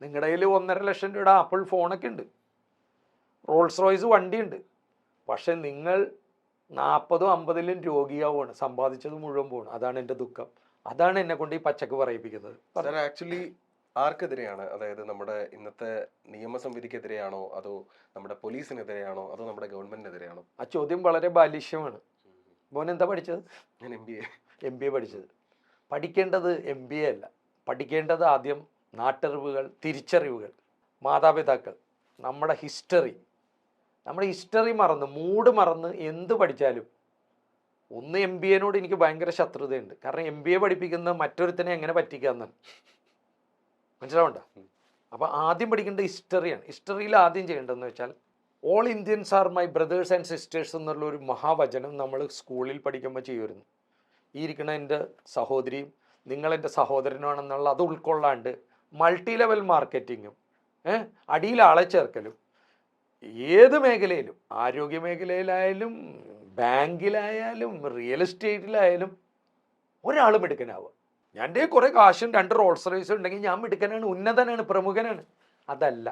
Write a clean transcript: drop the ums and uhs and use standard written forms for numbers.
നിങ്ങളുടെ കയ്യിൽ 1.5 ലക്ഷം രൂപയുടെ ആപ്പിൾ ഫോണൊക്കെ ഉണ്ട്, റോൾസ് റോയ്സ് വണ്ടിയുണ്ട്. പക്ഷെ നിങ്ങൾ 40-50 രോഗിയാവുകയാണ്, സമ്പാദിച്ചത് മുഴുവൻ പോകണം. അതാണ് എൻ്റെ ദുഃഖം. അതാണ് എന്നെ കൊണ്ട് ഈ പച്ചക്ക് പറയിപ്പിക്കുന്നത്. Sir actually ആർക്കെതിരെയാണ്? അതായത് നമ്മുടെ ഇന്നത്തെ നിയമസംവിധിക്കെതിരെയാണോ, അതോ നമ്മുടെ പോലീസിനെതിരെയാണോ, അതോ നമ്മുടെ ഗവൺമെന്റിനെതിരെയാണോ? ആ ചോദ്യം വളരെ ബാലിഷ്യമാണ്. മോൻ എന്താ പഠിച്ചത്? ഞാൻ MBA പഠിച്ചത്. പഠിക്കേണ്ടത് MBA അല്ല. പഠിക്കേണ്ടത് ആദ്യം നാട്ടറിവുകൾ, തിരിച്ചറിവുകൾ, മാതാപിതാക്കൾ, നമ്മുടെ ഹിസ്റ്ററി. നമ്മുടെ ഹിസ്റ്ററി മറന്ന്, മൂഡ് മറന്ന് എന്ത് പഠിച്ചാലും ഒന്ന് MBAനോട് എനിക്ക് ഭയങ്കര ശത്രുതയുണ്ട്. കാരണം MBA പഠിപ്പിക്കുന്നത് മറ്റൊരുത്തനെ എങ്ങനെ പറ്റിക്കാമെന്നാണ്. മനസ്സിലാവണ്ട? അപ്പോൾ ആദ്യം പഠിക്കേണ്ടത് ഹിസ്റ്ററിയാണ്. ഹിസ്റ്ററിയിൽ ആദ്യം ചെയ്യേണ്ടതെന്ന് വെച്ചാൽ all Indians are my brothers and sisters എന്നുള്ള ഒരു മഹാവചനം നമ്മൾ സ്കൂളിൽ പഠിക്കുമ്പോൾ ചെയ്യുമായിരുന്നു. ഈ ഇരിക്കുന്ന എൻ്റെ സഹോദരിയും നിങ്ങളെൻ്റെ സഹോദരനാണെന്നുള്ള അത് ഉൾക്കൊള്ളാണ്ട് മൾട്ടി ലെവൽ മാർക്കറ്റിങ്ങും അടിയിൽ ആളെ ചേർക്കലും ഏത് മേഖലയിലും, ആരോഗ്യ മേഖലയിലായാലും ബാങ്കിലായാലും റിയൽ എസ്റ്റേറ്റിലായാലും ഒരാൾ മിടുക്കനാവുക. എൻ്റെ കുറേ കാശും 2 റോൾസ് റോയ്സും ഉണ്ടെങ്കിൽ ഞാൻ മിടുക്കനാണ്, ഉന്നതനാണ്, പ്രമുഖനാണ്. അതല്ല.